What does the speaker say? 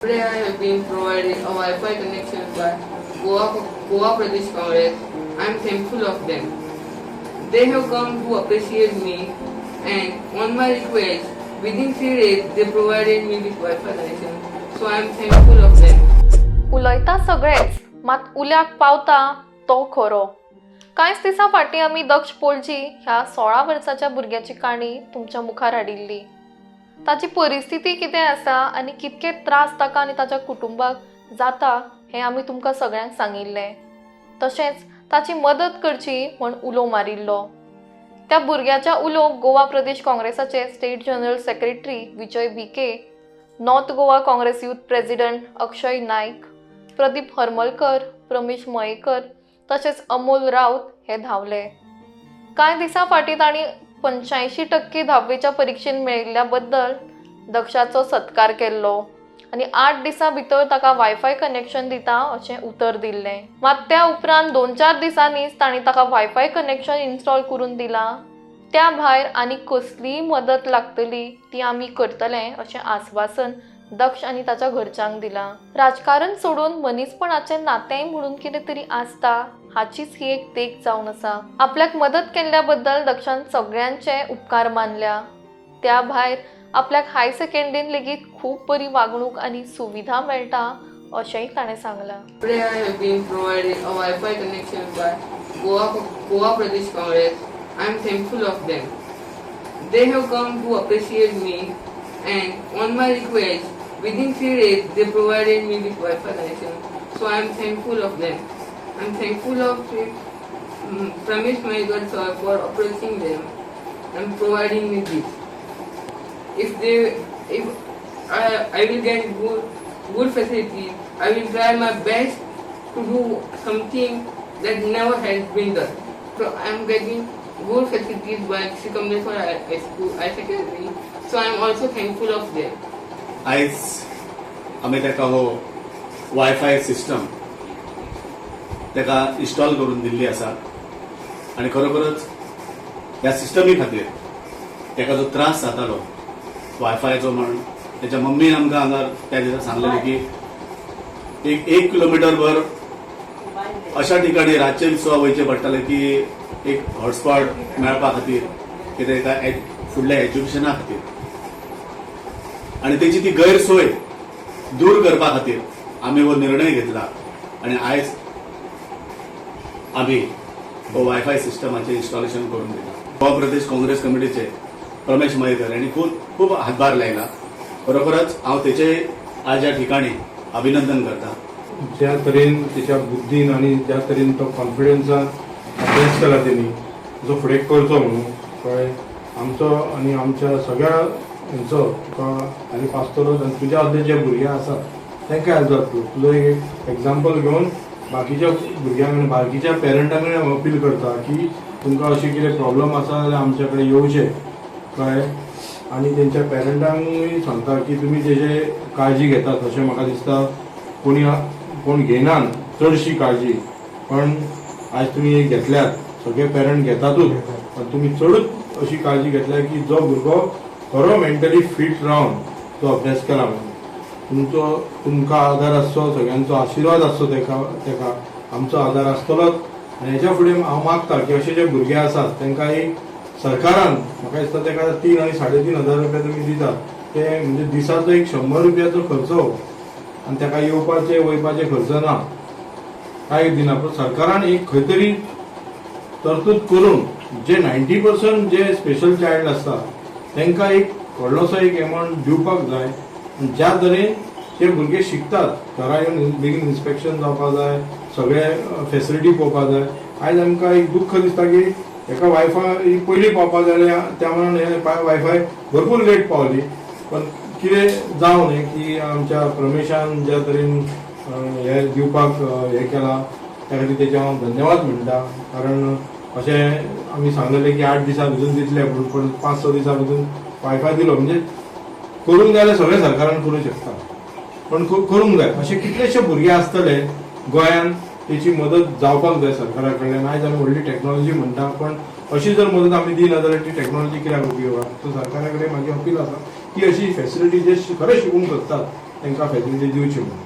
Today I have been provided a Wi-Fi connection by Goa Pradesh Congress. I am thankful of them. They have come to appreciate me, and on my request, within 3 days they provided me with Wi-Fi connection. So I am thankful of them. उलयता सगळेच मात उल्याक पावता तो खरो. कांयच दिसा फाटीं आमी दक्ष पोळजी ह्या 16 वर्साच्या भुरग्याची काणी तुमच्या मुखार हाडिल्ली. ताची परिस्थिती कितें आसा आनी कितके त्रास ताका आनी ताच्या कुटुंबाक जाता हें आमी तुमकां सगळ्यांक सांगिल्लें. तशेंच ताची मदत करची म्हूण उलो मारिल्लो. त्या भुरग्याच्या उलोक गोवा प्रदेश काँग्रेसाचे state general secretary Vijay Bhike, north Goa Congress youth president Akshay Naik, Pradeep Harmalkar, Pramesh Mayekar तशेंच अमोल राऊत हे धावले. कांय दिसा फाटीं तांणी 85% धावेच्या परीक्षेन मेळिल्ल्या बद्दल दक्षाचो सत्कार केल्लो आनी 8 दिसां भितर ताका वायफाय कनेक्शन दिता अशें उतर दिल्लें. मात त्या उपरांत 2-4 दिसांनीच तांणी ताका वायफाय कनेक्शन इन्स्टॉल करून दिलां. त्या भायर आनी कसलीय मदत लागतली ती आमी करतले अशें आस्वासन दक्ष आनी ताच्या घरच्यांक दिलां. राजकारण सोडून मनीसपणाचें नातेंय म्हणून कितें तरी आसता हाचीच ही एक देख जावन आसा. आपल्याक मदत केल्ल्या बद्दल दक्षान सगळ्यांचे उपकार मानल्या. त्या भायर आपल्याक हाय सेकंडरीन लेगीत खूब बरी वागणूक आनी सुविधा मेळटा अशेंय ताणें सांगलां. Today I have been provided a Wi-Fi connection by Goa Pradesh Congress. I am thankful of them. They have come to appreciate me, and on my request, within 3 days they provided me with Wi-Fi connection. So I am thankful of them. I am thankful of Pramesh Mayekar sir for approaching them and providing me this. If I will get good facilities, I will try my best to do something that never has been done. So I am getting good facilities by Sri Kamleshwar High School, High Secondary. So I am also thankful of them. आयज आमी ताका हो wifi system ताका install करून दिल्ली आसा आनी खरोखरच ह्या सिस्टमी खातीर ताका जो त्रास जातालो वायफायचो म्हण त्याच्या मम्मीन आमकां हांगा त्या दिसा सांगलेलें की एक किलोमिटर भर अशा ठिकाणी रातचे सुद्दां वयचें पडटालें की एक हॉटस्पॉट मेळपा खातीर कितें काय फुडल्या एज्युकेशना खातीर आनी तेची ती गैरसोय दूर करपा खातीर आमी हो निर्णय घेतला आनी आयज आमी हो वायफाय सिस्टमाचें इन्स्टॉलेशन करून दिता. गोवा प्रदेश काँग्रेस कमिटीचे प्रमेश मयेकर यांनी खूब हातभार लायला. खरोखरच हांव तेचे आज ह्या ठिकाणी अभिनंदन करता. ज्या तरेन त्याच्या बुद्धीन आणि ज्या तरेन तो कॉन्फिडन्सान अभ्यास केला त्यांनी जो फुडें करचो म्हणून कळ्ळें आमचो आनी आमच्या सगळ्या हेंचो तुका आनी पास्तोरच आनी तुज्या आदले जे भुरगे आसा तांकां हेल्प जातलो. तुजो एक एग्जाम्पल घेवन बाकीच्या भुरग्यांक आनी बाकीच्या पेरंटांक हांव अपील करता की तुमकां अशें कितें प्रॉब्लम आसा जाल्यार आमच्या कडेन येवचें कळ्ळें. आनी तेंच्या पेरंटांकूय सांगता की तुमी तेजे काळजी घेतात अशें म्हाका दिसता. कोण घेनान चडशी काळजी पण आज तुमी घेतल्यात सगळे पेरंट घेतातूच पण तुमी चडूच अशी काळजी घेतल्या की जो भुरगो खरो मेंटली फिट रावन तो अभ्यास केला म्हणून तुमकां आदार आसचो सगळ्यांचो आशिर्वाद आसचो तेका आमचो आदार आसतलोच. आनी हेच्या फुडें हांव मागता की अशे जे भुरगे आसात तांकां एक सरकारान म्हाका दिसता ताका 3 आनी 3.5 हजार रुपया तुमी दितात ते म्हणजे दिसाचो एक 100 रुपयाचो खर्च आनी ताका येवपाचे वयपाचे खर्च ना कांय दिना. पूण सरकारान एक खंय तरी तरतूद करून जे 90% जे स्पेशल चायल्ड आसता तांकां एक व्हडलोसो एक एमावंट दिवपाक जाय. ज्या तरेन ते भुरगे शिकतात घरा येवन बेगीन इन्स्पेक्शन जावपाक जाय सगळे फेसिलिटी पळोवपाक जाय. आयज आमकां एक दुख्ख दिसता की एका वायफाय पयलीं पावपाक जाय त्या मानान हे वायफाय भरपूर लेट पावली. पण कितें जावं न्ही की आमच्या प्रमेशान ज्या तरेन हे दिवपाक हे केला त्या खातीर तेचे हांव धन्यवाद म्हणटा. कारण अशें आमी सांगलेलें की 8 दिसां भितर दितले पूण 5-6 दिसां भितर वायफाय दिलो म्हणजे करूंक जाय सगळे सरकारान करूंक शकता पण करूंक जाय. अशे कितलेशे भुरगे आसतले गोंयान तेची मदत जावपाक जाय सरकारा कडल्यान. आयज आमी व्हडली टॅक्नॉलॉजी म्हणटा पण अशी जर मदत आमी दिना जाल्यार ती टॅक्नॉलॉजी कित्याक उपयोग आसा. सो सरकारा कडेन म्हाजी अपील आसा की अशी फॅसिलिटी जे खरें शिकूंक सोदतात तांकां फॅसिलिटी दिवची म्हणून.